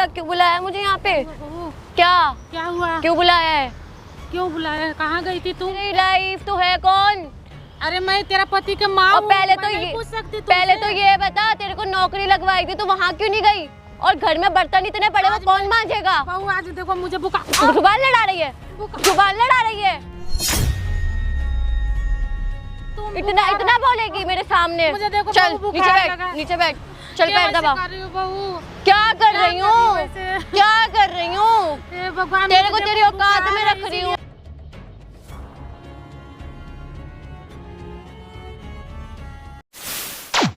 क्या क्यों बुलाया मुझे यहाँ पे? क्या क्या हुआ? क्यों बुलाया है? क्यों बुलाया? कहाँ गई थी तू? तेरी लाइफ तो है कौन? अरे मैं तेरा पति के माँ और हूँ, पहले मैं तो नहीं ये पूछ सकती पहले तुमसे। तो ये बता, तेरे को नौकरी लगवाई थी तो वहाँ क्यों नहीं गई? और घर में बर्तन इतने पड़े वो कौन मांजेगा? बहू आज देखो मुझे बुखार। जुबान लड़ा रही है, जुबान लड़ा रही है। इतना बोलेगी मेरे सामने? मुझे देखो चल बहू, नीचे बुखार बैठ, लगा। नीचे बैठ, चल क्या पैर दबा। ऐसे कर रही हो बहू? क्या कर रही हूँ? वैसे? क्या कर रही हूँ? हे भगवान, तेरे को मुझे तेरी देखो औकात बुखार में है, रख रही हूँ।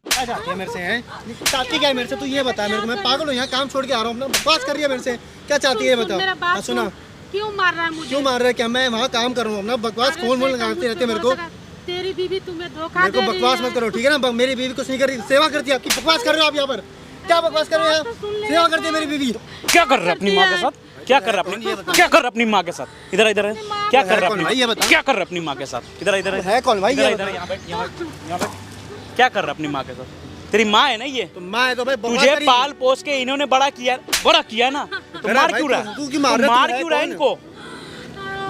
क्या चाहती है मेरे से? हैं चाहती क्या है मेरे से? तू ये बता मेरे को, मैं पागल हूँ यहाँ काम छोड़ के आ रहा हूँ, अपना बकवास कर रही है मेरे से। क्या चाहती है बताओ? मेरा बात सुना, क्यों मार रहा है मुझे? क्यों मार रहा है? क्या मैं वहाँ काम कर रहा हूँ अपना? बकवास फोन वोन लगाते रहते मेरे को। तेरी बीवी तुम्हें धोखा मेरे को दे रही बकवास है। मत करो, ठीक है ना? मेरी बीवी कुछ नहीं कर रही, सेवा करती है आपकी। बकवास कर रहे हो आप यहाँ पर? क्या बकवास कर रहे हो यहाँ? सेवा करती है मेरी बीवी। क्या कर रहा है अपनी माँ के साथ? क्या कर रहा है अपनी माँ के साथ? इधर इधर है, क्या कर रहा है ये बता। क्या कर रहा है अपनी माँ के साथ? इधर इधर है कौन भाई? ये इधर यहाँ पे क्या कर रहा है अपनी माँ के साथ? तेरी माँ है ना ये? तो माँ है तो भाई बकवास तुझे करी। पाल पोस के इन्होंने बड़ा किया ना, तो मार क्यों रहा है? तू क्यों मार रहा है? मार तू क्यों रहा है कौन? इनको?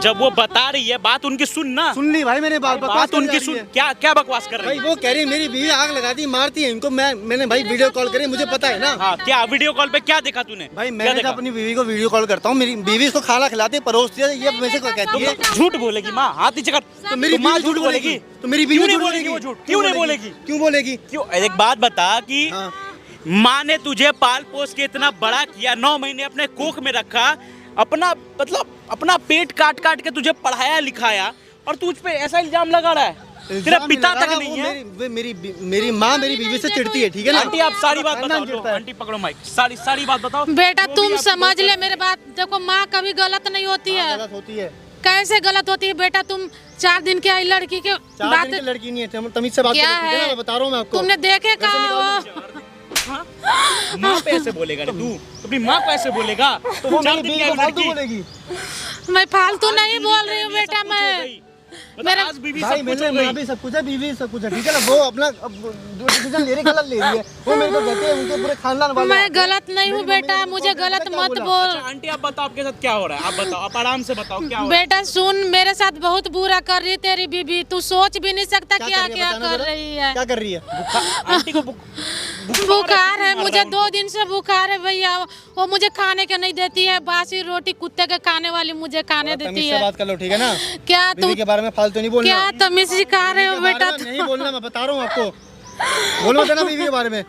जब वो बता रही है बात उनकी सुन ना। सुन ली भाई मैंने बात, बकवास बात करी उनकी जा रही सुन। है। क्या क्या बकवास कर रही भाई है? वो कह रही है मेरी बीवी आग लगाती मारती है इनको। मैंने भाई वीडियो कॉल करी, मुझे पता है ना। हाँ, क्या वीडियो कॉल पे क्या देखा तूने? भाई क्या मैं देखा? अपनी बीवी को वीडियो कॉल करता हूँ, मेरी बीवी इसको खाना खिलाती है, परोसती है, ये मुझे क्या कहती है? झूठ बोलेगी माँ, हाथ नीचे कर। तो मेरी माँ बीवी झूठ बोलेगी? तो मेरी बीवी क्यों नहीं झूठ बोलेगी वो झूठ? क्यों नहीं बोलेगी? क्यों बोलेगी? क्यों? एक बात बता कि हाँ। माँ ने तुझे पाल पोस के इतना बड़ा किया, 9 महीने अपने कोख में रखा, अपना मतलब अपना पेट काट काट के तुझे पढ़ाया लिखाया, और तू उस पे ऐसा इल्जाम लगा रहा है? तेरा पिता तक नहीं है। मेरी माँ मेरी बीवी से चिढ़ती है, ठीक है ना? आंटी आप सारी बात खानदान बताओ। चिढ़ता है। आंटी पकड़ो माइक, सारी बात बताओ। बेटा जो भी तुम आप समझ बोलते ले हो। मेरे बात। देखो माँ कभी गलत नहीं होती है। गलत होती है। कैसे गलत होती है बेटा? तुम 4 दिन की आई लड़की के 4 बात दिन की लड़की नहीं है, तमीज से बात क्या करो, ठीक है ना? है? मैं बता रहा हूँ मैं आपको। तुमने देखे कहा हाँ? माँ पे ऐसे बोलेगा रे तू? अपनी माँ को ऐसे बोलेगा तो वो 4 मेरी दिन बीवी की को फालतू लड़की। बोलेगी। मैं फालतू आज नहीं बीवी बोल कर रही हूँ रही है, बेटा। सब कुछ हो मैं गई। मतलब मेरा- आज बीवी भाई सब कुछ मेरे हो माँ गई। भी सब कुछ है, बीवी सब कुछ है, ठीक है ना? वो अपना जो डिसीजन ले रही गलत ले रही है। वो मेरे को कहते हैं उनके पूरे खानदान वाले। मैं गलत नहीं हूँ मेरी मम्मी बेटा, ने मुझे मुझको गलत क्या मत बोला? बोल। अच्छा आंटी आप बताओ आपके साथ क्या हो रहा है? आप बताओ, आप आराम से बताओ क्या हो रहा है? बेटा सुन, मेरे साथ बहुत बुरा कर रही है तेरी बीबी। तू सोच भी नहीं सकता क्या कर रही है? क्या बताना कर जरा। रही है। क्या कर रही है? आंटी को बुखार है, मुझे 2 दिन से बुखार है भैया। वो मुझे खाने के नहीं देती है, बासी रोटी कुत्ते के खाने वाली मुझे खाने देती तमीज से है। बात कर लो, ठीक है ना? क्या तू बीवी के बारे में फालतू नहीं बोलना। क्या तमीज सिखा रहे हो बीवी के बेटा? बारे में नहीं बोलना, मैं बता रहा हूँ आपको। बोलो मत ना बीवी के बारे में।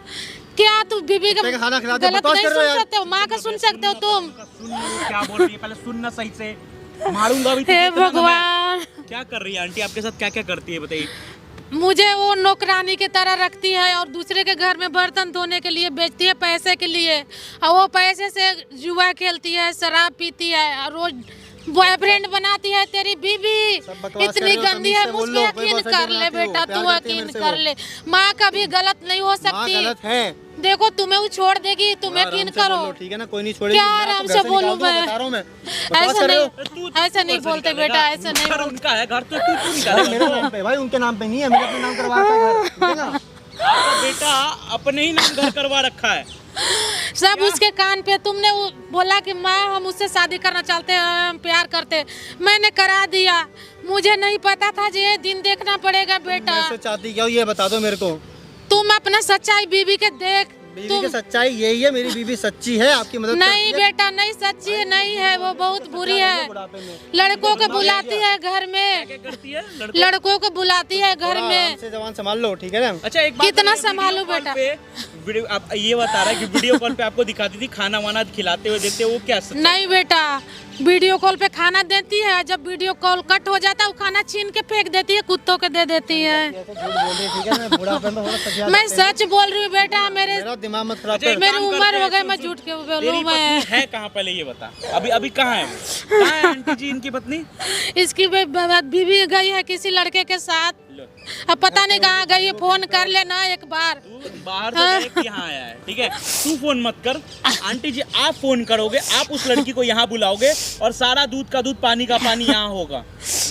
क्या तू बीबी का कुत्ते का खाना खिलाते हो, गलत बकवास नहीं कर रहे हो सुन यार। सकते हो? माँ का सुन सकते हो तुम? सुन लो क्या बोल रही है, पहले सुनना सही से। मारूंगा भी हे तुझे इतना तो मैं। भगवान, क्या कर रही है आंटी? आपके साथ क्या क्या करती है बताइए? मुझे वो नौकरानी की तरह रखती है और दूसरे के घर में बर्तन धोने के लिए बेचती है पैसे के लिए। और वो पैसे से जुआ खेलती है, शराब पीती है और रोज बॉयफ्रेंड बनाती है तेरी बीवी। सब बकवास कर इतनी रहे हो, गंदी तमीज है, से बोल मुझ लो, पे कोई यकीन बात कर नहीं ले बनाती हो, बेटा, प्यार तू करती है यकीन मेरे से कर वो। ले। माँ कभी गलत नहीं हो माँ सकती। गलत है। देखो तुम्हें वो छोड़ देगी, तुम आराम यकीन से करो। बोलो, ठीक है ना? कोई नहीं छोड़ेगी। क्या मैं आराम आपको से घर निकाल बोलूं दूंगा, मैं? बता रहा हूँ मैं। बकवास ऐसा कर रहे हो? नहीं, ऐसा नहीं बोलते बेटा, ऐसा नहीं घर बोलते। उनका है, घर तो तू भाई निकालेगा। मेरे नाम पे, भाई उनके नाम पे नहीं है, मेरे अपने नाम करवा रखा है घर, ठीक है ना? आपका बेटा अपने ही नाम घर करवा रखा है। सब उसके कान पे। तुमने बोला कि माँ हम उससे शादी करना चाहते हैं, हम प्यार करते हैं। मैंने करा दिया। मुझे नहीं पता था कि ये दिन देखना पड़ेगा बेटा। वैसे चाहती क्या हो ये बता दो मेरे को। तुम अपना सच्चाई बीवी के देख। बीवी की सच्चाई यही है, मेरी बीवी सच्ची है, आपकी मदद नहीं करती है। बेटा, नहीं सच्ची है, नहीं है, वो बहुत बुरी है। बुढ़ापे में। लड़कों को बुलाती है घर में, क्या करती है लड़कों को बुलाती है घर थोड़ा में। आराम से जबान संभाल लो, ठीक है ना? अच्छा एक बात कितना बताइए, संभालूं वीडियो कॉल बेटा? पे वीडियो आप ये बता रहा है कि वीडियो कॉल पे आपको दिखाती थी खाना वाना खिलाते हुए देते, वो क्या सच है? नहीं बेटा, वीडियो कॉल पे खाना देती है, जब वीडियो कॉल कट हो जाता है वो खाना छीन के फेंक देती है, कुत्तों के दे देती है। ऐसे झूठ बोल रही है, ठीक है ना? बुढ़ापे में थोड़ा सच्चाई मैं रखते हैं। सच बोल रही हूँ बेटा। मेरा दिमाग मत खराब अच्छा, कर। एक मेरी काम उम्र करते हो हैं, गई, सुन, मैं सुन। झूठ क्यों तेरी बोलूँ मैं? पत्नी है कहाँ पहले ये बता। अभी कहाँ है वो? कहाँ है आंटी जी इनकी पत्नी? इसकी बीवी गई है किसी लड़के के साथ। लो, अब पता नहीं कहाँ गई है, फोन कर लेना एक बार। तू बाहर से डायरेक्ट यहाँ आया है, ठीक है? तू फोन मत कर। आंटी जी आप फोन करोगे, आप उस लड़की को यहाँ बुलाओगे और सारा दूध का दूध पानी का पानी यहाँ होगा।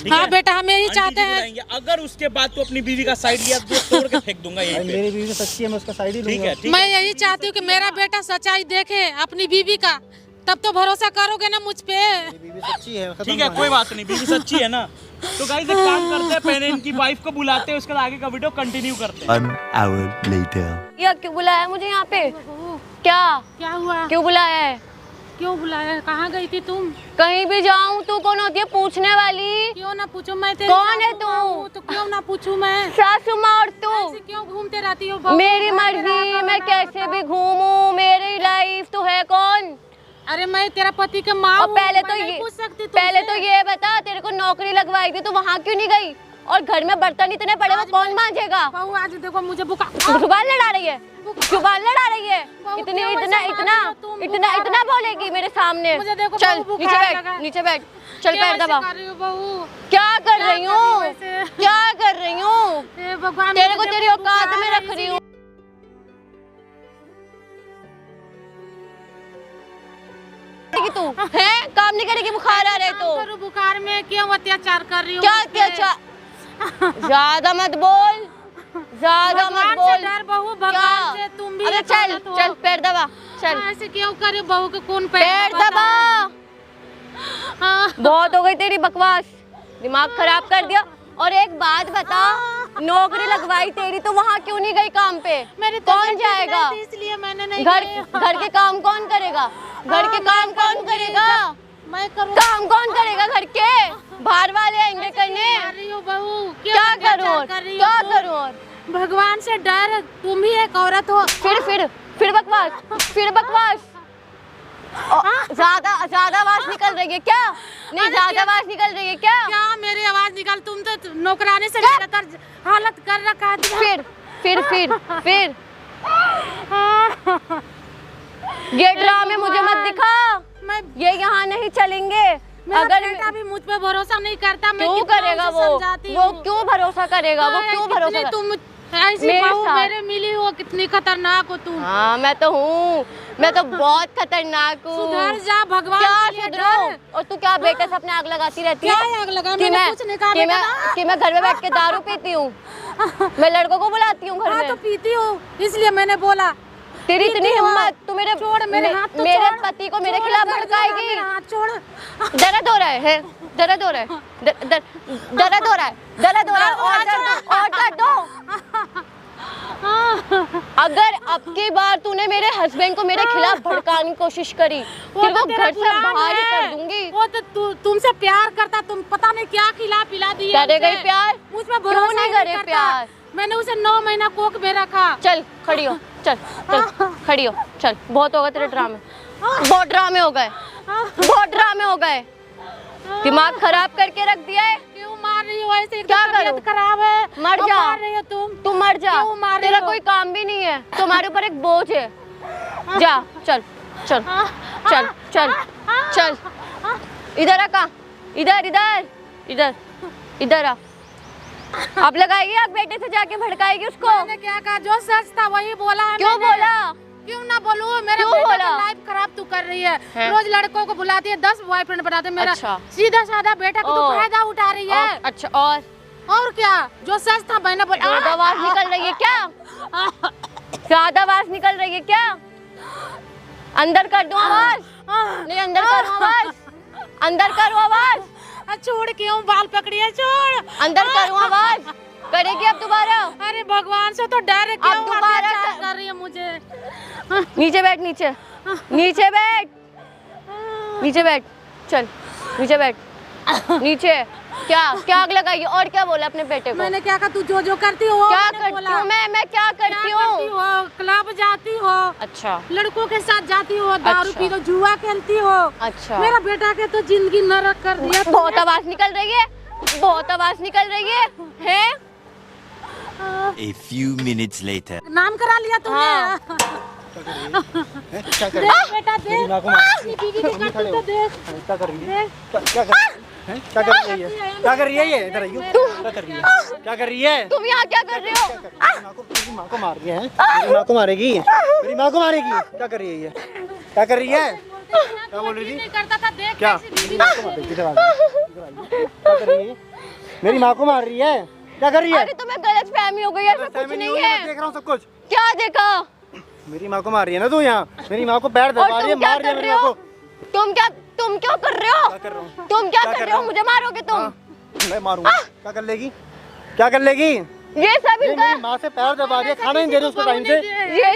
ठीक हाँ है? बेटा, हम यही आंटी चाहते जी हैं। बुलाएंगे। अगर उसके बाद तू अपनी बीवी का साइड लिया तो तोड़ के फेंक दूंगा यहीं पे। मेरी बीवी सच्ची है, मैं उसका साइड ही ठीक लूंगा। है, ठीक मैं है। यही चाहती हूँ कि मेरा बेटा सच्चाई देखे अपनी बीवी का, तब तो भरोसा करोगे ना मुझ पे। मेरी बीवी सच्ची है, खत्म ठीक है, कहानी। कोई बात नहीं, बीवी सच्ची है ना। तो गाइस एक काम करते हैं, पहले इनकी वाइफ को बुलाते हैं, उसके बाद आगे का वीडियो कंटिन्यू करते हैं। 1 hour later. ये क्यों बुलाया मुझे यहाँ पे? क्या क्या हुआ? क्यों बुलाया है? क्यों बुलाया? कहाँ गई थी तुम? कहीं भी जाऊँ तू कौन होती है पूछने वाली? क्यों ना पूछूं मैं तेरी कौन है सासू तू? माँ हूँ, तो क्यों ना पूछूं मैं? सासू माँ और तू? ऐसे क्यों घूमते रहती हो बहू? मेरी मर्जी, मैं कैसे भी घूमूं, मेरी लाइफ। तू है कौन? अरे मैं तेरा पति के माँ और हूँ, पहले मैं तो नहीं ये पूछ सकती पहले तुमसे। तो ये बता, तेरे को नौकरी लगवाई थी तो वहाँ क्यों नहीं गई? और घर में बर्तन इतने पड़े, वो कौन मांजेगा? बहू आज देखो मुझे बुखार। जुबान लड़ा रही है, जुबान लड़ा रही है। बहू, इतनी क्यों इतना ऐसे इतना मार रही हो तुम? इतना बुखार इतना बोलेगी मेरे सामने? मुझे देखो चल बहू, नीचे बुखार बैठ, लगा। नीचे बैठ, चल क्या पैर ऐसे दबा। कर रही हो बहू? क्या कर क्या रही कर रही हो हूँ? ऐसे? क्या कर रही हूँ? हे भगवान, तेरे मुझे को तेरी देखो औकात बुखार में है, रख रही हूँ। कि तू है काम नहीं करेगी, बुखार आ रहे काम तो करो, बुखार में क्यों अत्याचार कर रही हो? क्या मुझ पे? अत्याचार? ज्यादा मत बोल, ज्यादा मत भगवान से बोल। डर बहू, क्या? भगवान से तुम भी अरे एक चल औरत हो। चल पैर दबा, चल ऐसे क्यों कर रही हो बहू के? कौन पैर दबा। हाँ। बहुत हो गई तेरी बकवास, दिमाग खराब कर दिया। और एक बात बता, नौकरी लगवाई तेरी तो वहाँ क्यों नहीं गई काम पे? मेरी कौन तबीयत ठीक जाएगा? नहीं थी, इसलिए मैंने नहीं घर गई। घर के काम कौन करेगा? घर के हाँ, काम मैं कौन करूँगी। करेगा? मैं करूँ। काम कौन करेगा घर के? बाहर वाले आएंगे करने। कर रही हो बहू, क्यों क्या अत्याचार करूँ और? कर रही हो क्या तुम? करूँ और? भगवान से डर, तुम भी एक औरत हो। फिर बकवास, फिर बकवास। ज्यादा ज्यादा आवाज निकल रही है क्या? नहीं, ज्यादा आवाज निकल रही है क्या? क्या मेरी आवाज निकाल? तुम तो नौकरानी से लेकर हालत कर रखा है। फिर ये ड्रामे मुझे मत दिखा, मैं ये यहाँ नहीं चलेंगे। मेरा अगर बेटा भी मुझ पे भरोसा नहीं करता। मैं क्यों कितना करेगा उसे वो? समझाती वो हूँ। क्यों भरोसा करेगा? वो हाँ, क्यों कितनी भरोसा तुम ऐसी मेरे बहू साथ। मेरे मिली हो, कितनी खतरनाक हो तुम। हाँ मैं तो हूँ, मैं तो बहुत खतरनाक हूँ। सुधर जा, भगवान क्या के लिए सुधरो? डर। और तू क्या बेटे से अपने आग लगाती रहती है? क्या आग लगा? कि मैंने मैं कुछ नहीं कहा कि बेटा। मैं कि मैं घर में बैठ के दारू पीती हूँ, मैं लड़कों को बुलाती हूँ घर हाँ में। तो पीती हो, इसलिए मैंने बोला। तेरी इतनी पीती हो। हिम्मत, तू मेरे छोड़ मेरे हाथ तो मेरे छोड़। पति को मेरे छोड़, खिलाफ दर्द भड़काएगी। मेरा हाथ छोड़। दर्द हो रहा है, दर्द हो रहा है, दर्द हो रहा है, दर्द हो रहा है, और दर्द दो। अगर अब की बार तूने मेरे हस्बैंड को मेरे खिलाफ भड़काने की कोशिश करी, फिर वो तेरा घर से गुलाम बाहर ही है। कर दूंगी। वो तो तुमसे प्यार करता, तुम पता नहीं क्या खिला पिला दिया। करे गई उसे। प्यार? मुझ पे क्यों भरोसा नहीं ही करे करता। प्यार? मैंने उसे 9 महीना कोख में रखा। चल खड़ी हो, चल चल खड़ी हो, चल। बहुत हो गए तेरे ड्रामे, बहुत ड्रामे हो गए, बहुत ड्रामे हो गए। दिमाग खराब करके रख दिया है। क्यों मार रही हो ऐसे? क्या तबीयत करूं? खराब है, मर और जा। मार रही हो तू मर जा, क्यों मार रही तेरा हो? कोई काम भी नहीं है, तुम्हारे ऊपर एक बोझ है। जा चल चल चल चल चल, इधर आ, कहाँ? इधर इधर इधर इधर आ। अब लगाएगी आग, बेटे से जाके भड़काएगी उसको। मैंने क्या कहा? जो सच था वही बोला है। क्यों मैंने। बोला? क्यों ना बोलूं? मेरा क्यों बेटा बोला? का लाइफ खराब तू कर रही है। हैं? रोज लड़कों को बुलाती है, 10 बॉयफ्रेंड बनाते हैं। मेरा अच्छा। सीधा साधा बेटा को तू ओ। फायदा उठा रही है। अच्छा, और क्या? जो सच था मैंने बोला। ज्यादा आवाज निकल रही है क्या? ज्यादा आवाज निकल रही है क्या? अंदर कर दूं आवाज? नहीं, अंदर करो आवाज, अंदर करो आवाज, छोड़, क्यों बाल पकड़िए? छोड़, अंदर करो आवाज। करेगी अब दोबारा? अरे भगवान से तो डर है। अब क्यों दोबारा अत्याचार कर रही है मुझे? नीचे बैठ, नीचे नीचे बैठ, नीचे बैठ, चल नीचे बैठ, नीचे। क्या क्या आग लगाई? और क्या बोला अपने बेटे को? मैंने क्या कहा? तू जो जो करती हो क्या मैंने करती बोला। हूँ मैं क्या करती क्या करती हूँ? हो? क्लब जाती हो, अच्छा लड़कों के साथ जाती हो, दारू अच्छा। पी हो, जुआ खेलती हो। अच्छा, मेरा बेटा के तो जिंदगी नरक कर दिया। बहुत आवाज निकल रही है, बहुत आवाज निकल रही है, हैं? A few minutes later. नाम करा लिया तुमने। हाँ। क्या कर रही देख बेटा, देख मेरी माँ को मार। अपनी बीवी की करतूत तो देख। है? क्या कर रही है? देख। क्या कर हैं? क्या कर रही है ये? क्या कर रही है ये? इधर आइयो। क्या कर रही है? क्या कर रही है? तुम यहाँ क्या कर रहे हो? मेरी माँ को मार दिया है। मेरी माँ को मारेगी, मेरी माँ को मारेगी। क्या कर रही है ये? क्या कर रही है? क्या बोल रही थी? नहीं करता था, देख क्या? कैसी बीवी। मेरी माँ को मार देगी। इधर आ जाओ, इधर आइए। क्या कर रही है? मेरी माँ को मार रही है, क्या कर रही है? अरे तुम्हें गलत फहमी हो गई है, ऐसा कुछ नहीं है। मैं देख रहा हूँ सब कुछ। क्या देखा? मेरी माँ को मार रही है ना तू यहाँ, मेरी माँ को पैर दबा और रही है, तुम क्या मार रही है कर मेरी रहे माँ हो? को। तुम क्या कर रहे हो? क्या कर रहा हूँ? तुम क्या क्या कर कर रहे रहा हो? हूँ? मुझे मारोगे तुम? हाँ, मैं मारूंगा। क्या कर लेगी? क्या कर लेगी? ये सब ये इनका, मेरी माँ से पैर दबा रही है, खाना नहीं दे रही उसको टाइम से। ये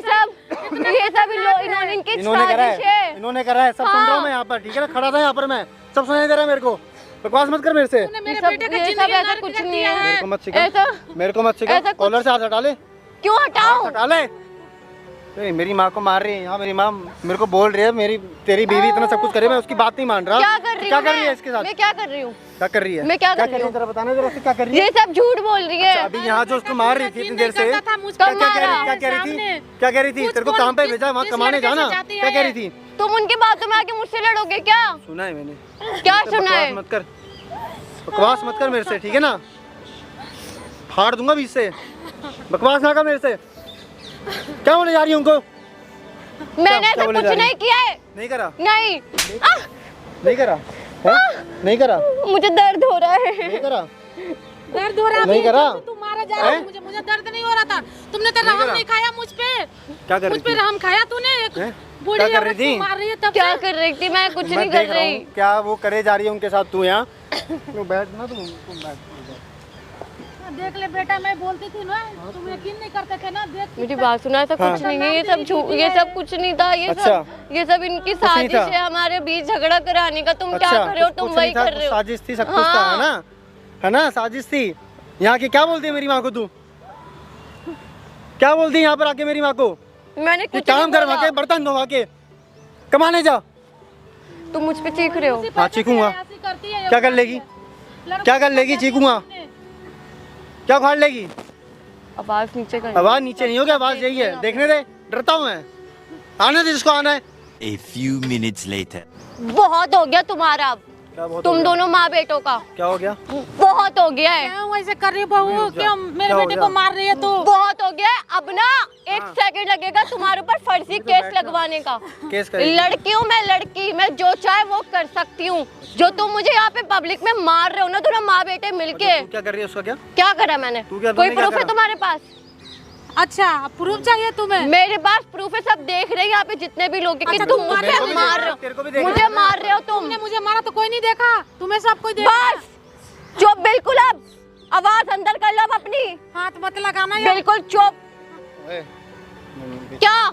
सब इन्होंने इनकी इन्होंने करा साजिश है, है। इन्होंने करा है, सब सुन रहा हूँ मैं यहाँ पर, ठीक है ना? खड़ा था यहाँ पर मैं, सब सुनाई दे रहा है मेरे को। बकवास मत कर मेरे से। तूने मेरे ये सब बेटे का ये सब जिंदगी ऐसा नर्क कुछ कर नहीं दिया है। मेरे को मत सिखा, ऐसा मेरे को मत सिखा। ऐसा कुछ- कॉलर से हाथ हटा ले, क्यों हटाऊं? हटा ले। ए, मेरी माँ को मार रही है यहाँ, मेरी माँ मेरे को बोल रही है मेरी तेरी बीवी इतना सब कुछ करे, मैं उसकी बात नहीं मान रहा। क्या कर रही क्या हूँ कर रही है मैं? इसके साथ? मैं क्या कर रही हूँ? क्या कर रही है? मैं क्या कर रही हूँ? जरा बताना जरा से क्या कर रही है? ये सब झूठ बोल रही है। अभी यहाँ जो उसको मार रही थी इतनी देर से, नहीं करता था, मुझ क्या पर क्या कह मारा रही क्या कह रही थी? सामने। क्या कह रही थी? कुछ तेरे को कौन- काम पे किस- भेजा, वहाँ किस कमाने लड़के से जाना। जाती क्या है कह रही ये? थी? तुम उनकी बातों में आके मुझसे लड़ोगे क्या? सुना है मैंने। क्या तो सुना है? बकवास मत कर, बकवास मत कर मेरे से, ठीक है ना? फाड़ दूंगा बीच से, बकवास ना कर मेरे से। क्या बोले जा रही है उनको? मैंने क्या ऐसा बोले कुछ जा रही नहीं किया है। नहीं करा, नहीं नहीं करा है? नहीं करा, मुझे दर्द हो रहा है। नहीं करा, दर्द हो रहा नहीं करा? तू मारा जा रहा है, हैं? मुझे दर्द नहीं हो रहा था। तुमने तो रहम करा? नहीं खाया मुझ पे, क्या कर मुझ रही पे थी? रहम खाया तूने। एक हैं? बूढ़ी क्या कर औरत रही को थी? मार रही है तब क्या से। कर रही थी? मैं कुछ मैं नहीं कर देख रहा रही। हूँ क्या वो करे जा रही है उनके साथ। तू यहाँ तू बैठ ना, तुम बैठ। देख ले बेटा, मैं बोलती थी ना, तुम यकीन नहीं करते थे ना। देख मेरी बात सुना, ऐसा हाँ। कुछ नहीं है। ये सब झूठ, ये सब कुछ नहीं था। अच्छा। ये सब इनकी कुछ नहीं साजिश था? है हमारे बीच झगड़ा कराने का। तुम क्या अच्छा, कर रहे हो? कुछ- तुम कुछ वही नहीं था, कर रहे हो। साजिश थी, सब कुछ था, है ना? है ना, साजिश थी। यहाँ की क्या बोलती है मेरी माँ को तू? क्या बोलती है यहाँ पर आके मेरी माँ को? मैंने कि कुछ काम नहीं कर वहाँ के, बोला। बर्तन धो वहाँ के, कमाने जा। तुम मुझ पे चीख रहे हो। हाँ, चीखूंगा। ऐसी करती है, क्या कर लेगी? क्या कर लेगी? चीखूंगा। क्या उखाड़ लेगी? आवाज नीचे कर। आवाज नीचे नहीं होगी, आवाज यही है। देखने दे, डरता हूँ मैं। आने दे जिसको आना है। A few minutes later. बहुत हो गया तुम्हारा। क्या बहुत हो तुम गया? दोनों माँ बेटों का क्या हो गया? बहुत हो गया है। क्यों ऐसे कर रही है बहू? क्यों मेरे क्या हो बेटे गया? को मार रही है तू? बहुत हो गया है। अब ना 1 सेकंड लगेगा तुम्हारे ऊपर फर्जी केस लगवाने का। केस करेगी? लड़की हूँ मैं, लड़की। मैं जो चाहे वो कर सकती हूँ। जो तुम मुझे यहाँ पे पब्लिक में मार रहे हो ना, दोनों माँ बेटे मिलके। तू क्या कर रही है? उसका क्या? क्या करा मैंने? तू क्या- कोई तूने क्या प्रूफ है करा? तुम्हारे पास? अच्छा, प्रूफ चाहिए तुम्हें? मेरे पास प्रूफ है, सब देख रहे हैं यहाँ पे जितने भी लोग हैं कि अच्छा, तुम तुम मुझे मेरे को भी मार देख रहे तेरे को भी हो। देख मुझे रहे हैं। मार रहे हो तुम। तुमने मुझे मारा तो कोई नहीं देखा, तुम्हें सब कोई देखा। बस चुप, बिल्कुल। अब आवाज अंदर कर लो अब अपनी। हाथ मत लगाना यार। बिल्कुल चुप। ए, क्या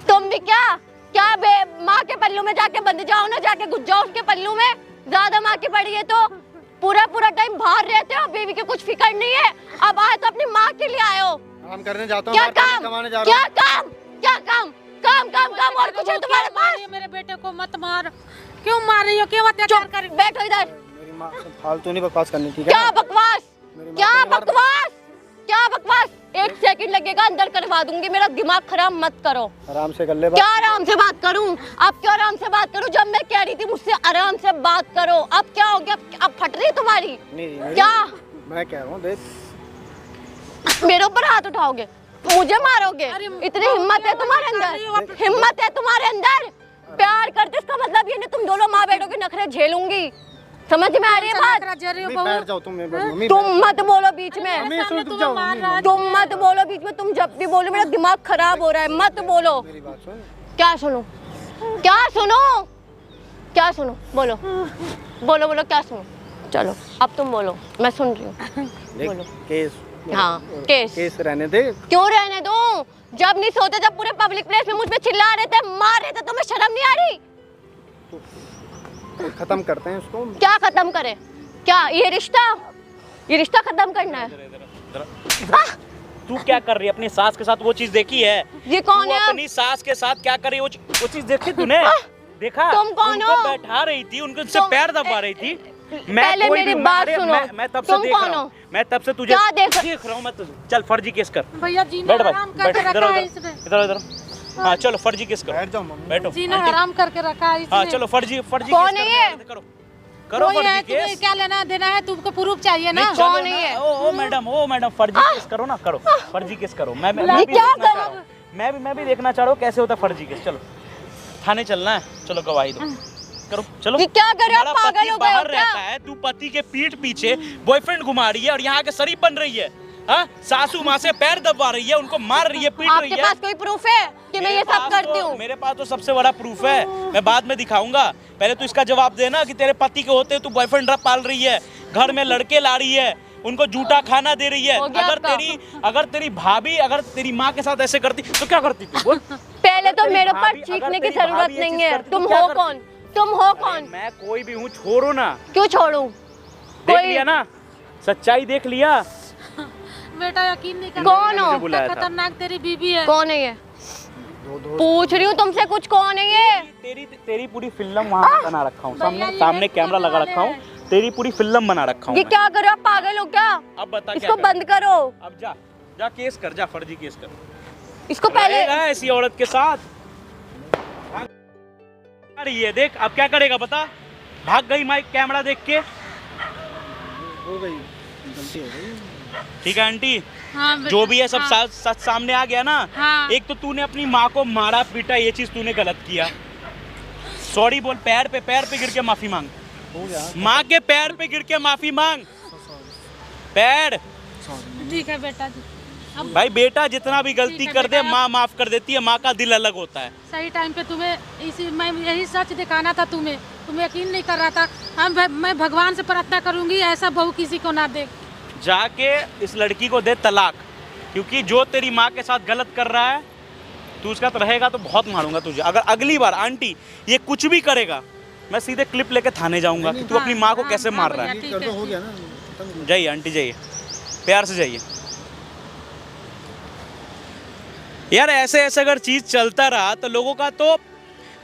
तुम भी क्या बे माँ के पल्लू में जाके बंद जाओ ना, जाके घुस जाओ उसके पल्लू में। ज्यादा माँ की पड़ी है तो पूरा टाइम बाहर रहते हो, बीवी की कुछ फिक्र नहीं है। अब आए तो अपनी माँ के लिए आए हो। काम करने जाता हूँ, क्या बाहर पैसे काम? कमाने जा रहा क्या हूँ। काम? क्या काम? काम और कुछ है तुम्हारे पास? मेरे बेटे को मत मार। क्यों मार रही हो? क्यों अत्याचार चुप कर रही हो? बैठो इधर। मेरी माँ से फालतू नहीं बकवास करनी, ठीक है? क्या बकवास? मेरी माँ क्या को मार- बकवास? क्या बकवास? 1 सेकंड लगेगा, अंदर करवा दूंगी। मेरा दिमाग खराब मत करो। आराम से कर ले बात। क्या आराम से बात करूं? अब क्या आराम से बात करूं? जब मैं कह रही थी मुझसे आराम से बात करो, अब क्या हो गया? अब फट रही है तुम्हारी? नहीं, मेरी- क्या मैं कह रहा हूँ देख, मेरे ऊपर हाथ उठाओगे? मुझे मारोगे? अरे, इतनी हिम्मत है तुम्हारे अंदर? हिम्मत है तुम्हारे अंदर? प्यार करते इसका मतलब ये नहीं तुम दोनों माँ बेटों के नखरे झेलूंगी। समझ में आ रही है बात? मम्मी बैठ जाओ तुम। मम्मी तुम मत बोलो बीच में। मम्मी सुन, रुक तुम्हें जाओ। मार मम्मी, रहा है। तुम मत बोलो बीच में। तुम जब भी बोलो मेरा दिमाग खराब हो रहा है। मत बोलो। मेरी बात सुन। क्या सुनो? क्या सुनो? क्या सुनो? बोलो बोलो क्या सुनो? चलो अब तुम बोलो, मैं सुन रही हूँ। देख, केस, हाँ, केस। केस रहने दे। क्यों रहने दूं? जब नहीं सोते, जब पूरे पब्लिक प्लेस में मुझ पे चिल्ला रहे थे, मार रहे थे, तुम्हें शर्म नहीं आ रही? खत्म करते हैं इसको। क्या खत्म करें? क्या ये रिश्ता खत्म करना है? तू क्या कर रही है अपनी सास के साथ? वो चीज देखी है? ये कौन तू है? अब? अपनी सास के साथ क्या कर रही है? वो चीज देखी तूने? देखा? तुम कौन उनको हो? बैठा रही थी, उनके से तुम- पैर दबा रही थी। पहले कोई मेरी भी- बात अरे, सुनो। मैं तब से तुम देख कौन रहा हो? हूँ। मैं तब से तुझे क्या देख रहा हूँ। मैं चल फर्जी केस कर। भैया जीना बैठ हराम भाई, बैठ करके इधर रखा है इधर इसने। इधर इधर। हाँ चलो फर्जी केस करो। बैठ जाओ मम्मी। बैठो जीना आंटी। हराम करके रखा है इसने। हाँ चलो फर्जी कौन केस है ये? करो। करो कोई है, फर्जी तुम्हें केस। क्या लेना देना है? तुमको प्रूफ चाहिए ना? नहीं, चलो कौन ना। है ये? ओ मैडम फर्जी केस करो ना, करो फर्जी केस करो। मैं भी क्या देखना करो? चाह रहा हूँ। मैं भी देखना चाह रहा हूँ कैसे होता है फर्जी केस। चलो थाने चलना है, चलो गवाही दो। करो, चलो। ये क्या कर रहे हो? तुम्हारा पागल पति हो गए हो बाहर क्या? रहता है, तू पति के पीठ पीछे बॉयफ्रेंड घुमा रही है और यहाँ के शरीफ बन रही है। हाँ, सासू माँ से पैर दबा रही है, उनको मार रही है, पीट रही आपके है। पास कोई प्रूफ है कि मैं ये सब करती हूँ? मेरे पास तो सबसे बड़ा प्रूफ है, मैं बाद में दिखाऊंगा। पहले तो इसका जवाब देना कि तेरे पति के होते तू बॉयफ्रेंड पाल रही है, घर में लड़के ला रही है, उनको जूठा खाना दे रही है। हो गया आपका? अगर तेरी भाभी अगर तेरी माँ के साथ ऐसे करती तो क्या करती तू? बोल। पहले तो तेरी मेरे ऊपर भाभी- चीखने अगर की तेरी जरूरत भाभी ये नहीं चीज है। करती तो तुम क्या हो करती? कौन? तुम हो कौन? मैं कोई भी हूँ, छोड़ो ना। क्यों छोड़ूं? देख कोई लिया ना, सच्चाई देख लिया। बेटा यकीन नहीं कर, कौन हो? बुलाया था। खतरनाक तेरी बीवी है। कौन है ये? पूछ रही हूँ तुमसे, कुछ कौन है ये? तेरी पूरी फिल्म वहाँ बना रखा हूँ, सामने कैमरा लगा रखा हूँ, तेरी पूरी फिल्म बना रखा हूँ ये मैं। क्या कर रहे हो? आप पागल हो क्या? अब बता इसको क्या बंद करो। अब जा जा केस कर, जा फर्जी केस कर। इसको पहले रहेगा ऐसी औरत के साथ? आ रही है, देख अब क्या करेगा बता। भाग गई माइक कैमरा देख के। हो गई, गलती हो गई। ठीक है आंटी, हाँ बेटा, जो भी है सब हाँ, सच सामने आ गया ना। हाँ। एक तो तूने अपनी माँ को मारा पीटा, ये चीज तूने गलत किया। सॉरी बोल, पैर पे गिर के माफी मांग। हो गया। माँ के पैर पे गिर के माफी मांग। पैर ठीक है बेटा जी। अब भाई, बेटा जितना भी गलती ठीक है कर दे बेटा। माँ माफ कर देती है, माँ का दिल अलग होता है। सही टाइम पे तुम्हें इसी मैं यही सच दिखाना था तुम्हें यकीन नहीं कर रहा था। मैं भगवान से प्रार्थना करूंगी ऐसा बहू किसी को ना दे। जाके इस लड़की को दे तलाक, क्योंकि जो तेरी माँ के साथ गलत कर रहा है तू उसका रहेगा तो बहुत मारूंगा तुझे। अगर अगली बार आंटी ये कुछ भी करेगा, मैं सीधे क्लिप लेके थाने जाऊंगा कि तू अपनी माँ को कैसे मार रहा है। ठीक कर है, दो, हो गया ना, खत्म हो गया। जाइए आंटी, जाइए, प्यार से जाइए। यार ऐसे ऐसे अगर चीज चलता रहा तो लोगों का तो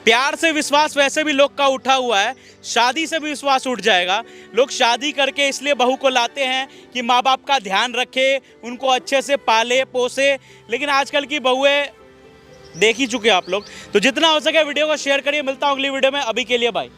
प्यार से विश्वास वैसे भी लोग का उठा हुआ है, शादी से भी विश्वास उठ जाएगा। लोग शादी करके इसलिए बहू को लाते हैं कि माँ बाप का ध्यान रखे, उनको अच्छे से पाले पोसे, लेकिन आजकल की बहुएं देख ही चुके हैं आप लोग। तो जितना हो सके वीडियो को शेयर करिए। मिलता हूँ अगली वीडियो में, अभी के लिए बाय।